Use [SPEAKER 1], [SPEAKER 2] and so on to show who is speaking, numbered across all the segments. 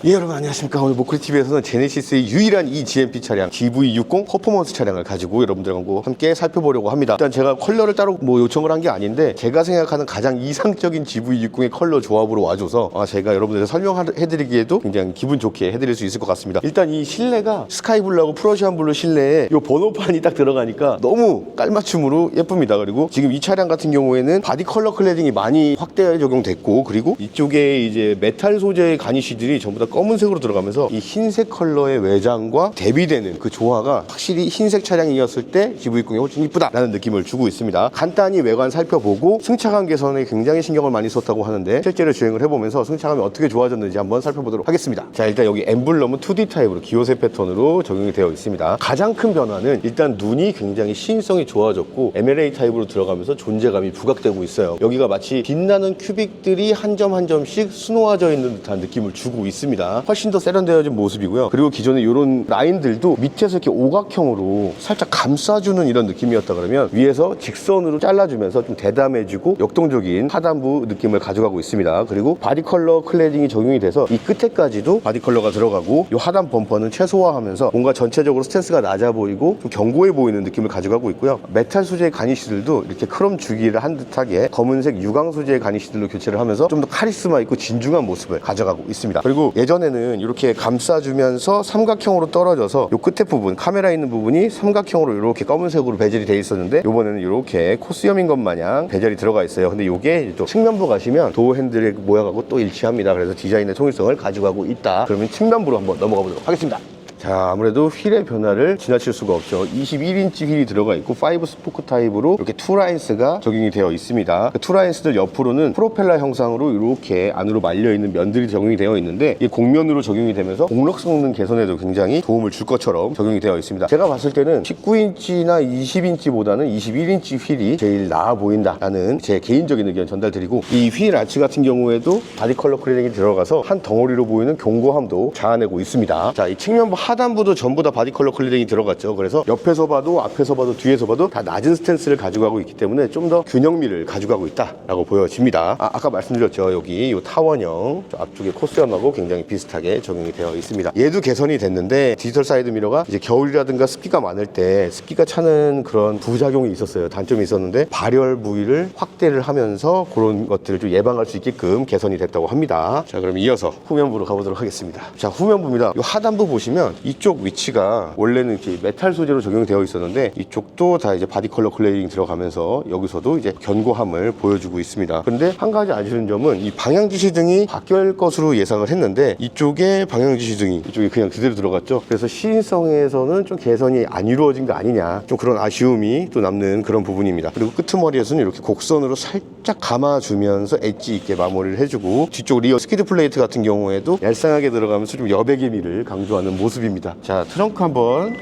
[SPEAKER 1] 예, 여러분 안녕하십니까. 오늘 모크리TV에서는 제네시스의 유일한 eGMP 차량 GV60 퍼포먼스 차량을 가지고 여러분들하고 함께 살펴보려고 합니다. 일단 제가 컬러를 따로 요청을 한 게 아닌데 제가 생각하는 가장 이상적인 GV60의 컬러 조합으로 와줘서 제가 여러분들한테 설명해드리기에도 굉장히 기분 좋게 해드릴 수 있을 것 같습니다. 일단 이 실내가 스카이블루하고 프러시안 블루 실내에 이 번호판이 딱 들어가니까 너무 깔맞춤으로 예쁩니다. 그리고 지금 이 차량 같은 경우에는 바디 컬러 클래딩이 많이 확대 적용됐고, 그리고 이쪽에 이제 메탈 소재의 가니쉬들이 전부 다 검은색으로 들어가면서 이 흰색 컬러의 외장과 대비되는 그 조화가 확실히 흰색 차량이었을 때 GV60이 훨씬 이쁘다라는 느낌을 주고 있습니다. 간단히 외관 살펴보고 승차감 개선에 굉장히 신경을 많이 썼다고 하는데 실제로 주행을 해보면서 승차감이 어떻게 좋아졌는지 한번 살펴보도록 하겠습니다. 자, 일단 여기 엠블럼은 2D 타입으로 기호세 패턴으로 적용이 되어 있습니다. 가장 큰 변화는 일단 눈이 굉장히 시인성이 좋아졌고 MLA 타입으로 들어가면서 존재감이 부각되고 있어요. 여기가 마치 빛나는 큐빅들이 한 점 한 점씩 수놓아져 있는 듯한 느낌을 주고 있습니다. 훨씬 더 세련되어진 모습이고요. 그리고 기존에 이런 라인들도 밑에서 이렇게 오각형으로 살짝 감싸주는 이런 느낌이었다 그러면 위에서 직선으로 잘라주면서 좀 대담해지고 역동적인 하단부 느낌을 가져가고 있습니다. 그리고 바디 컬러 클래딩이 적용이 돼서 이 끝에까지도 바디 컬러가 들어가고 이 하단 범퍼는 최소화하면서 뭔가 전체적으로 스탠스가 낮아 보이고 좀 견고해 보이는 느낌을 가져가고 있고요. 메탈 소재의 가니쉬들도 이렇게 크롬 주기를 한 듯하게 검은색 유광 소재의 가니쉬들로 교체를 하면서 좀 더 카리스마 있고 진중한 모습을 가져가고 있습니다. 그리고 예전에는 이렇게 감싸주면서 삼각형으로 떨어져서 이 끝에 부분, 카메라 있는 부분이 삼각형으로 이렇게 검은색으로 베젤이 되어 있었는데 이번에는 이렇게 코스염인 것 마냥 베젤이 들어가 있어요. 근데 이게 또 측면부 가시면 도어 핸들의 모양하고 또 일치합니다. 그래서 디자인의 통일성을 가져가고 있다. 그러면 측면부로 한번 넘어가 보도록 하겠습니다. 자, 아무래도 휠의 변화를 지나칠 수가 없죠. 21인치 휠이 들어가 있고 5 스포크 타입으로 이렇게 투라인스가 적용이 되어 있습니다. 그 투라인스들 옆으로는 프로펠러 형상으로 이렇게 안으로 말려있는 면들이 적용이 되어 있는데 이게 곡면으로 적용이 되면서 공력 성능 개선에도 굉장히 도움을 줄 것처럼 적용이 되어 있습니다. 제가 봤을 때는 19인치나 20인치보다는 21인치 휠이 제일 나아 보인다라는 제 개인적인 의견 전달드리고, 이 휠 아치 같은 경우에도 바디 컬러 클래딩이 들어가서 한 덩어리로 보이는 견고함도 자아내고 있습니다. 자, 이 측면부 하단부도 전부 다 바디 컬러 클래딩이 들어갔죠. 그래서 옆에서 봐도 앞에서 봐도 뒤에서 봐도 다 낮은 스탠스를 가져가고 있기 때문에 좀 더 균형미를 가져가고 있다라고 보여집니다. 아까 말씀드렸죠. 여기 이 타원형 앞쪽에 코스염하고 굉장히 비슷하게 적용이 되어 있습니다. 얘도 개선이 됐는데 디지털 사이드 미러가 이제 겨울이라든가 습기가 많을 때 습기가 차는 그런 부작용이 있었어요. 단점이 있었는데 발열 부위를 확대를 하면서 그런 것들을 좀 예방할 수 있게끔 개선이 됐다고 합니다. 자, 그럼 이어서 후면부로 가보도록 하겠습니다. 자, 후면부입니다. 이 하단부 보시면 이쪽 위치가 원래는 이렇게 메탈 소재로 적용이 되어 있었는데 이쪽도 다 이제 바디 컬러 클래딩 들어가면서 여기서도 이제 견고함을 보여주고 있습니다. 그런데 한 가지 아쉬운 점은 이 방향 지시등이 바뀔 것으로 예상을 했는데 이쪽에 방향 지시등이 이쪽에 그냥 그대로 들어갔죠. 그래서 시인성에서는 좀 개선이 안 이루어진 거 아니냐, 좀 그런 아쉬움이 또 남는 그런 부분입니다. 그리고 끄트머리에서는 이렇게 곡선으로 살짝 감아주면서 엣지 있게 마무리를 해주고, 뒤쪽 리어 스키드 플레이트 같은 경우에도 얄쌍하게 들어가면서 좀 여백의 미를 강조하는 모습입니다. 자, 트렁크 한번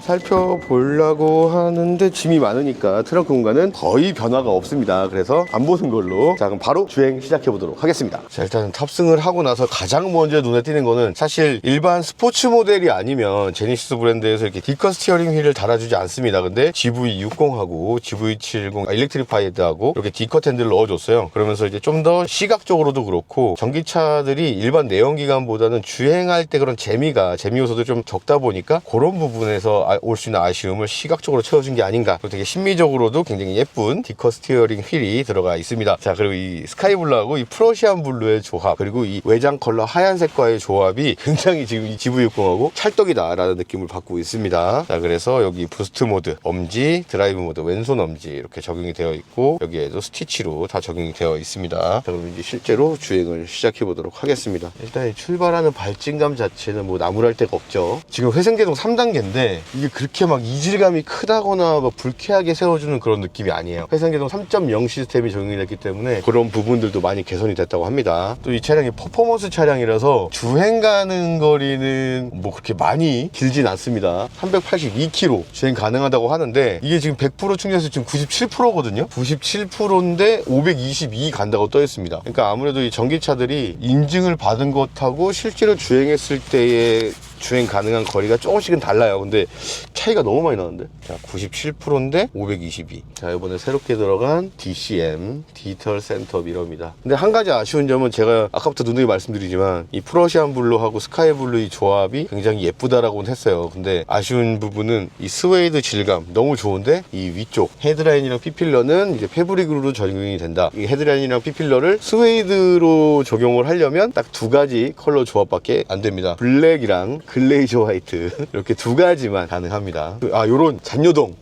[SPEAKER 1] 살펴보려고 하는데 짐이 많으니까 트렁크 공간은 거의 변화가 없습니다. 그래서 안 보는 걸로. 자, 그럼 바로 주행 시작해 보도록 하겠습니다. 자, 일단 탑승을 하고 나서 가장 먼저 눈에 띄는 거는 사실 일반 스포츠 모델이 아니면 제네시스 브랜드에서 이렇게 디커 스티어링 휠을 달아주지 않습니다. 근데 GV60하고 GV70 일렉트리파이드하고 이렇게 디커 핸들을 넣어줬어요. 그러면서 이제 좀 더 시각적으로도 그렇고 전기차들이 일반 내연기관보다는 주행할 때 그런 재미 요소도 좀 적다 보니까 그런 부분에서 올 수 있는 아쉬움을 시각적으로 채워준 게 아닌가. 그리고 되게 심미적으로도 굉장히 예쁜 디커 스티어링 휠이 들어가 있습니다. 자, 그리고 이 스카이블루하고 이 프러시안 블루의 조합, 그리고 이 외장 컬러 하얀색과의 조합이 굉장히 지금 이 GV60하고 찰떡이다 라는 느낌을 받고 있습니다. 자, 그래서 여기 부스트 모드, 엄지, 드라이브 모드, 왼손 엄지 이렇게 적용이 되어 있고, 여기에도 스티치로 다 적용이 되어 있습니다. 자, 그럼 이제 실제로 주행을 시작해 보도록 하겠습니다. 일단 출발하는 발진감 자체는 뭐 나무랄 데가 없죠. 지금 회생제동 3단계인데 이게 그렇게 막 이질감이 크다거나 막 불쾌하게 세워주는 그런 느낌이 아니에요. 회생제동 3.0 시스템이 적용이 됐기 때문에 그런 부분들도 많이 개선이 됐다고 합니다. 또 이 차량이 퍼포먼스 차량이라서 주행 가는 거리는 뭐 그렇게 많이 길진 않습니다. 382km 주행 가능하다고 하는데 이게 지금 100% 충전해서 지금 97%거든요 97%인데 522 간다고 떠 있습니다. 그러니까 아무래도 이 전기차들이 인증을 받은 것하고 실제로 주행했을 때의 주행 가능한 거리가 조금씩은 달라요. 근데 차이가 너무 많이 나는데. 자, 97%인데 522. 자, 이번에 새롭게 들어간 DCM 디지털 센터 미러입니다. 근데 한 가지 아쉬운 점은 제가 아까부터 누누이 말씀드리지만 이 프러시안 블루하고 스카이 블루의 조합이 굉장히 예쁘다라고는 했어요. 근데 아쉬운 부분은 이 스웨이드 질감 너무 좋은데 이 위쪽 헤드라인이랑 P필러는 이제 패브릭으로 적용이 된다. 이 헤드라인이랑 P필러를 스웨이드로 적용을 하려면 딱 두 가지 컬러 조합밖에 안 됩니다. 블랙이랑 글레이저 화이트 이렇게 두 가지만 가능합니다. 아, 요런 잔여동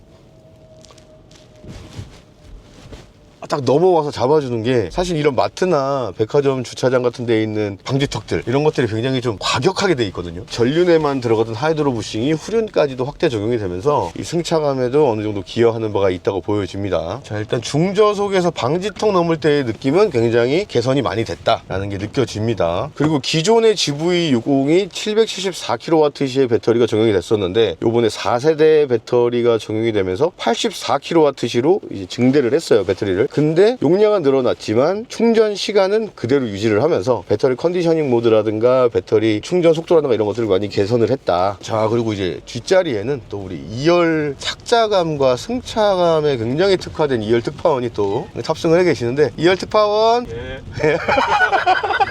[SPEAKER 1] 딱 넘어와서 잡아주는 게 사실 이런 마트나 백화점 주차장 같은 데에 있는 방지턱들 이런 것들이 굉장히 좀 과격하게 돼 있거든요. 전륜에만 들어가던 하이드로 부싱이 후륜까지도 확대 적용이 되면서 이 승차감에도 어느 정도 기여하는 바가 있다고 보여집니다. 자, 일단 중저속에서 방지턱 넘을 때의 느낌은 굉장히 개선이 많이 됐다라는 게 느껴집니다. 그리고 기존의 GV60이 774kWh의 배터리가 적용이 됐었는데 요번에 4세대 배터리가 적용이 되면서 84kWh로 이제 증대를 했어요, 배터리를. 근데 용량은 늘어났지만 충전 시간은 그대로 유지를 하면서 배터리 컨디셔닝 모드라든가 배터리 충전 속도라든가 이런 것들을 많이 개선을 했다. 자, 그리고 이제 뒷자리에는 또 우리 2열 삭자감과 승차감에 굉장히 특화된 2열 특파원이 또 탑승을 해 계시는데 2열 특파원
[SPEAKER 2] 예.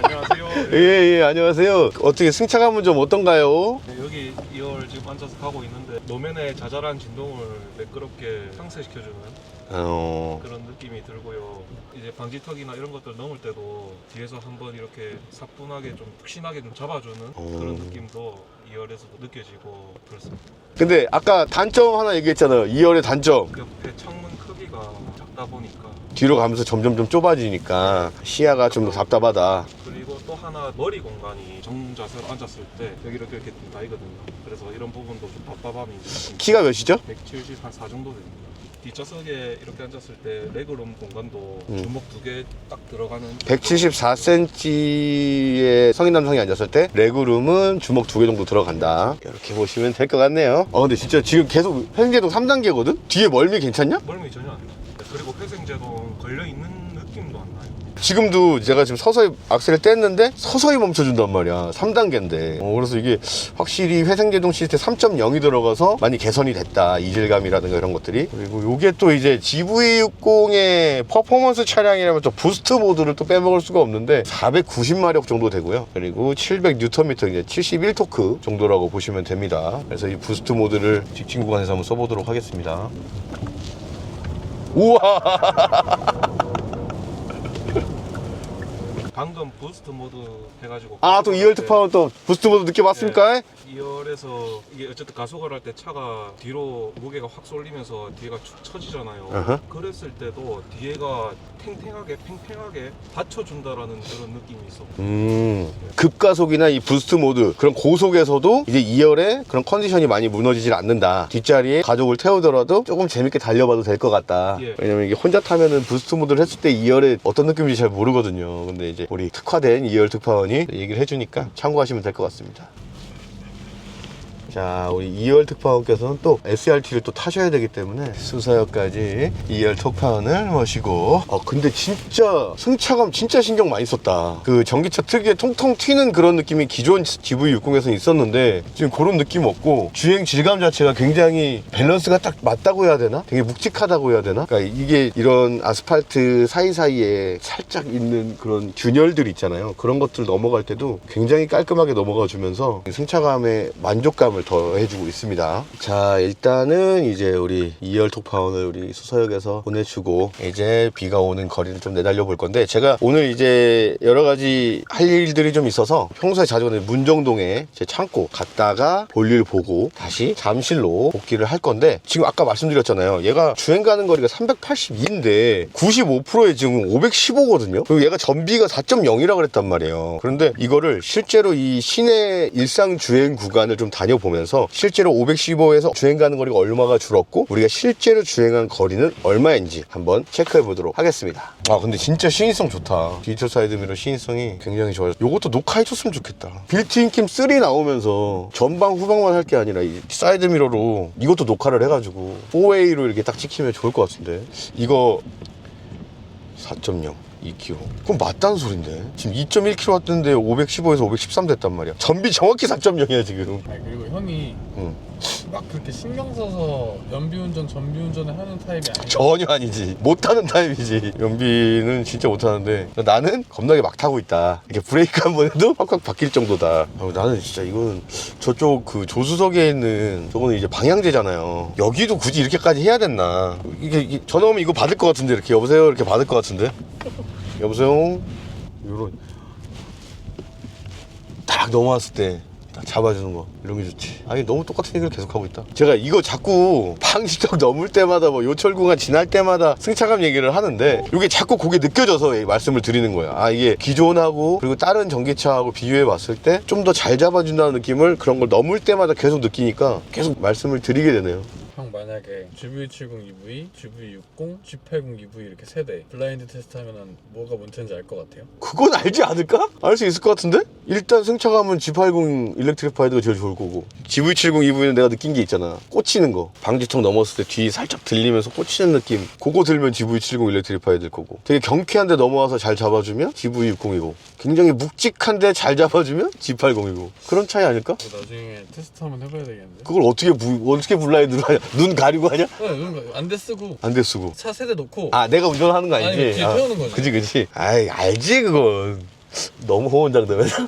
[SPEAKER 2] 안녕하세요.
[SPEAKER 1] 예, 안녕하세요. 어떻게 승차감은 좀 어떤가요?
[SPEAKER 2] 네, 여기 2월 지금 앉아서 가고 있는데 노면의 자잘한 진동을 매끄럽게 상쇄시켜주는 그런 느낌이 들고요. 이제 방지턱이나 이런 것들 넘을 때도 뒤에서 한번 이렇게 사뿐하게 좀 푹신하게 좀 잡아주는 그런 느낌도 2열에서도 느껴지고 그렇습니다.
[SPEAKER 1] 근데 아까 단점 하나 얘기했잖아요. 2열의 단점.
[SPEAKER 2] 옆에 창문 크기가 작다 보니까
[SPEAKER 1] 뒤로 가면서 점점 좀 좁아지니까 시야가 좀 답답하다.
[SPEAKER 2] 그리고 또 하나 머리 공간이 정자세로 앉았을 때 여기 이렇게 다이거든요. 그래서 이런 부분도 좀 답답함이 있습니다.
[SPEAKER 1] 키가 몇이죠?
[SPEAKER 2] 170 한 4 정도 됩니다. 뒷좌석에 이렇게 앉았을 때 레그룸 공간도 주먹 2개 딱 들어가는
[SPEAKER 1] 174cm의 성인 남성이 앉았을 때 레그룸은 주먹 2개 정도 들어간다. 이렇게 보시면 될 것 같네요. 근데 진짜 지금 계속 회생제동 3단계거든? 뒤에 멀미 괜찮냐?
[SPEAKER 2] 멀미 전혀 안 나요. 그리고 회생제동 걸려있는 느낌도 안 나요.
[SPEAKER 1] 지금도 제가 지금 서서히 악셀을 뗐는데 서서히 멈춰준단 말이야. 3단계인데. 그래서 이게 확실히 회생제동 시스템 3.0이 들어가서 많이 개선이 됐다. 이질감이라든가 이런 것들이. 그리고 요게 또 이제 GV60의 퍼포먼스 차량이라면 또 부스트 모드를 또 빼먹을 수가 없는데 490마력 정도 되고요. 그리고 700Nm 이제 71토크 정도라고 보시면 됩니다. 그래서 이 부스트 모드를 직진 구간에서 한번 써보도록 하겠습니다. 우와!
[SPEAKER 2] 방금 부스트 모드 해가지고
[SPEAKER 1] 또 2열 특파원 또 부스트 모드 느껴봤습니까?
[SPEAKER 2] 네, 2열에서 이게 어쨌든 가속을 할 때 차가 뒤로 무게가 확 쏠리면서 뒤에가 축 처지잖아요. 그랬을 때도 뒤에가 팽팽하게 받쳐준다라는 그런 느낌이 있어.
[SPEAKER 1] 급가속이나 이 부스트 모드 그런 고속에서도 이제 2열에 그런 컨디션이 많이 무너지질 않는다. 뒷자리에 가족을 태우더라도 조금 재밌게 달려봐도 될 것 같다.
[SPEAKER 2] 예.
[SPEAKER 1] 왜냐면 이게 혼자 타면은 부스트 모드를 했을 때 2열에 어떤 느낌인지 잘 모르거든요. 근데 이제 우리 특화된 2열 특파원이 얘기를 해주니까 참고하시면 될 것 같습니다. 자, 우리 2열 특파원께서는 또 SRT를 또 타셔야 되기 때문에 수서역까지 2열 특파원을 모시고. 근데 진짜 승차감 진짜 신경 많이 썼다. 그 전기차 특유의 통통 튀는 그런 느낌이 기존 GV60에서는 있었는데 지금 그런 느낌 없고 주행 질감 자체가 굉장히 밸런스가 딱 맞다고 해야 되나? 되게 묵직하다고 해야 되나? 그러니까 이게 이런 아스팔트 사이사이에 살짝 있는 그런 균열들 있잖아요. 그런 것들 넘어갈 때도 굉장히 깔끔하게 넘어가 주면서 승차감의 만족감을 더 해주고 있습니다. 자, 일단은 이제 우리 2열 톡파원을 우리 수서역에서 보내주고 이제 비가 오는 거리를 좀 내달려 볼 건데, 제가 오늘 이제 여러 가지 할 일들이 좀 있어서 평소에 자주 가는 문정동에 제 창고 갔다가 볼일 보고 다시 잠실로 복귀를 할 건데, 지금 아까 말씀드렸잖아요. 얘가 주행 가는 거리가 382인데 95%에 지금 515거든요. 그리고 얘가 전비가 4.0이라고 그랬단 말이에요. 그런데 이거를 실제로 이 시내 일상 주행 구간을 좀 다녀보면서 실제로 515에서 주행 가는 거리가 얼마가 줄었고 우리가 실제로 주행한 거리는 얼마인지 한번 체크해 보도록 하겠습니다. 근데 진짜 시인성 좋다. 디지털 사이드미러 시인성이 굉장히 좋아요. 요것도 녹화해줬으면 좋겠다. 빌트인 캠 3 나오면서 전방 후방만 할 게 아니라 이 사이드미러로 이것도 녹화를 해가지고 4A로 이렇게 딱 찍히면 좋을 것 같은데. 이거 4.0 2kg. 그럼 맞다는 소린데. 지금 2.1kg 왔는데 515에서 513 됐단 말이야. 전비 정확히 4.0이야 지금.
[SPEAKER 3] 아니 그리고 형이
[SPEAKER 1] 응.
[SPEAKER 3] 막 그렇게 신경 써서 연비운전, 전비운전을 하는 타입이 아니야.
[SPEAKER 1] 전혀 아니지. 못하는 타입이지. 연비는 진짜 못하는데 나는 겁나게 막 타고 있다. 이렇게 브레이크 한 번 해도 확확 바뀔 정도다. 나는 진짜 이거는 저쪽 그 조수석에 있는 저거는 이제 방향제잖아요. 여기도 굳이 이렇게까지 해야 됐나. 이게 전화 오면 이거 받을 것 같은데 이렇게 여보세요 이렇게 받을 것 같은데. 여보세요. 요런 딱 넘어왔을 때 딱 잡아주는 거 이런 게 좋지. 아니 너무 똑같은 얘기를 계속하고 있다. 제가 이거 자꾸 방지턱 넘을 때마다 뭐 요철구간 지날 때마다 승차감 얘기를 하는데 이게 자꾸 그게 느껴져서 말씀을 드리는 거야. 아 이게 기존하고 그리고 다른 전기차하고 비교해 봤을 때 좀 더 잘 잡아준다는 느낌을 그런 걸 넘을 때마다 계속 느끼니까 계속 말씀을 드리게 되네요.
[SPEAKER 3] 형 만약에 GV70 EV, GV60, G80 EV 이렇게 세대 블라인드 테스트 하면은 뭐가 문제인지 알 것 같아요?
[SPEAKER 1] 그건 알지 않을까? 알 수 있을 것 같은데? 일단 승차감은 G80 일렉트리파이드가 제일 좋을 거고 GV70 EV는 내가 느낀 게 있잖아. 꽂히는 거. 방지턱 넘었을 때 뒤 살짝 들리면서 꽂히는 느낌. 그거 들면 GV70 일렉트리파이드일 거고 되게 경쾌한데 넘어와서 잘 잡아주면 GV60이고 굉장히 묵직한데 잘 잡아주면 G80이고 그런 차이 아닐까?
[SPEAKER 3] 나중에 테스트 한번 해봐야 되겠는데?
[SPEAKER 1] 그걸 어떻게 블라인드로 하냐? 눈 가리고 하냐?
[SPEAKER 3] 안대 쓰고
[SPEAKER 1] 안 돼 쓰고.
[SPEAKER 3] 차 세대 놓고
[SPEAKER 1] 아 내가 운전하는 거 아니지?
[SPEAKER 3] 아니, 뒤에 태우는 거지.
[SPEAKER 1] 그치. 아이 알지 그건. 너무 호언장담해서.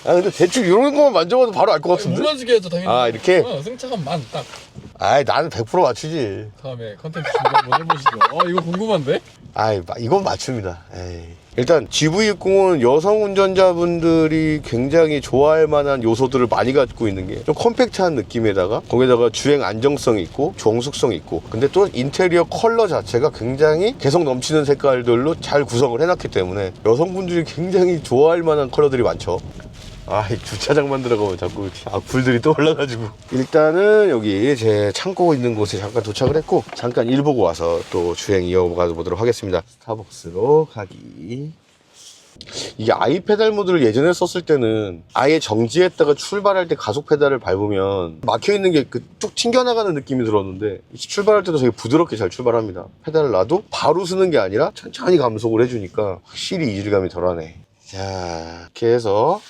[SPEAKER 1] 아 근데 대충 이런 거만 만져봐도 바로 알 것 같은데?
[SPEAKER 3] 못 만지게 해줘 당연히.
[SPEAKER 1] 아, 이렇게?
[SPEAKER 3] 승차감만 딱.
[SPEAKER 1] 아이 나는 100% 맞추지.
[SPEAKER 3] 다음에 컨텐츠 준비 한번 해보시죠. 이거 궁금한데?
[SPEAKER 1] 아이 이건 맞춥니다. 에이. 일단 GV60은 여성 운전자분들이 굉장히 좋아할 만한 요소들을 많이 갖고 있는 게 좀 컴팩트한 느낌에다가 거기다가 주행 안정성이 있고 정숙성이 있고 근데 또 인테리어 컬러 자체가 굉장히 개성 넘치는 색깔들로 잘 구성을 해놨기 때문에 여성분들이 굉장히 좋아할 만한 컬러들이 많죠. 이 주차장만 들어가면 자꾸 악플들이 떠올라가지고 일단은 여기 제 창고 있는 곳에 잠깐 도착을 했고 잠깐 일 보고 와서 또 주행 이어가 보도록 하겠습니다. 스타벅스로 가기. 이게 아이 페달 모드를 예전에 썼을 때는 아예 정지했다가 출발할 때 가속 페달을 밟으면 막혀있는 게 쭉 튕겨나가는 느낌이 들었는데 출발할 때도 되게 부드럽게 잘 출발합니다. 페달을 놔도 바로 쓰는 게 아니라 천천히 감속을 해주니까 확실히 이질감이 덜하네. 자 이렇게 해서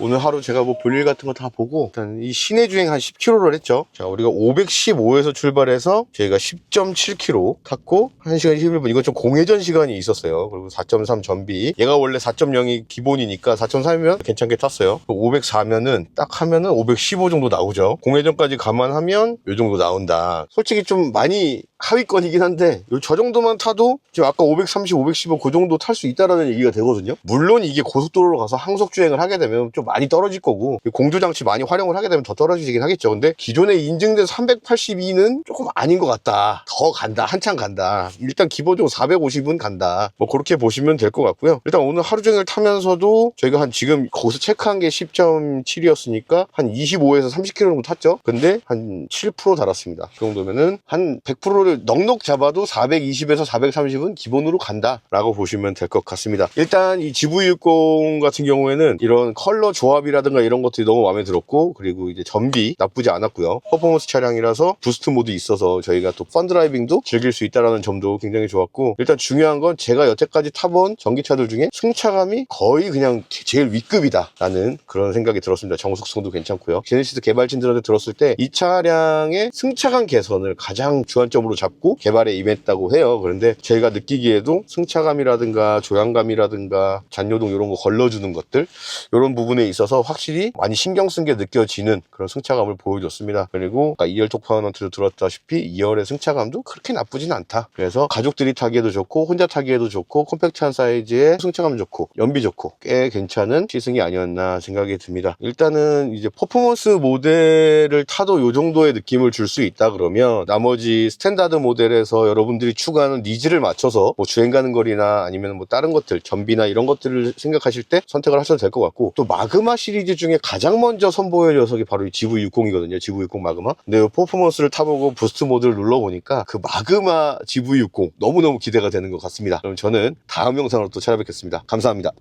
[SPEAKER 1] 오늘 하루 제가 뭐 볼일 같은 거 다 보고 일단 이 시내 주행 한 10km를 했죠. 자 우리가 515에서 출발해서 저희가 10.7km 탔고 1시간 11분 이건 좀 공회전 시간이 있었어요. 그리고 4.3 전비 얘가 원래 4.0이 기본이니까 4.3이면 괜찮게 탔어요. 504면은 딱 하면은 515 정도 나오죠. 공회전까지 감안하면 요 정도 나온다. 솔직히 좀 많이 하위권이긴 한데 저 정도만 타도 지금 아까 530, 515 그 정도 탈 수 있다라는 얘기가 되거든요. 물론 이게 고속도로로 가서 항속 주행을 하게 되면 좀 많이 떨어질 거고 공조장치 많이 활용을 하게 되면 더 떨어지긴 하겠죠. 근데 기존에 인증된 382는 조금 아닌 것 같다. 더 간다. 한참 간다. 일단 기본적으로 450은 간다. 뭐 그렇게 보시면 될 것 같고요. 일단 오늘 하루 종일 타면서도 저희가 한 지금 거기서 체크한 게 10.7이었으니까 한 25에서 30km 정도 탔죠. 근데 한 7% 달았습니다. 그 정도면은 한 100%를 넉넉 잡아도 420에서 430은 기본으로 간다라고 보시면 될 것 같습니다. 일단 이 GV60 같은 경우에는 이런 컬러 조합이라든가 이런 것들이 너무 마음에 들었고 그리고 이제 전비 나쁘지 않았고요. 퍼포먼스 차량이라서 부스트 모드 있어서 저희가 또 펀드라이빙도 즐길 수 있다는 점도 굉장히 좋았고 일단 중요한 건 제가 여태까지 타본 전기차들 중에 승차감이 거의 그냥 제일 윗급이다 라는 그런 생각이 들었습니다. 정숙성도 괜찮고요. 제네시스 개발진들한테 들었을 때 이 차량의 승차감 개선을 가장 주안점으로 잡고 개발에 임했다고 해요. 그런데 저희가 느끼기에도 승차감이라든가 조향감이라든가 잔여동 이런 거 걸러주는 것들 이런 부분에 있어서 확실히 많이 신경 쓴 게 느껴지는 그런 승차감을 보여줬습니다. 그리고 아까 2열 톡파운트도 들었다시피 2열의 승차감도 그렇게 나쁘진 않다. 그래서 가족들이 타기에도 좋고 혼자 타기에도 좋고 컴팩트한 사이즈에 승차감 좋고 연비 좋고 꽤 괜찮은 시승이 아니었나 생각이 듭니다. 일단은 이제 퍼포먼스 모델을 타도 이 정도의 느낌을 줄 수 있다 그러면 나머지 스탠다드 모델에서 여러분들이 추구하는 니즈를 맞춰서 뭐 주행 가는 거리나 아니면 뭐 다른 것들 전비나 이런 것들을 생각하실 때 선택을 하셔도 될 것 같고 또 마그마 시리즈 중에 가장 먼저 선보일 녀석이 바로 이 GV60이거든요. GV60 마그마. 근데 이 퍼포먼스를 타보고 부스트 모드를 눌러보니까 그 마그마 GV60 너무너무 기대가 되는 것 같습니다. 그럼 저는 다음 영상으로 또 찾아뵙겠습니다. 감사합니다.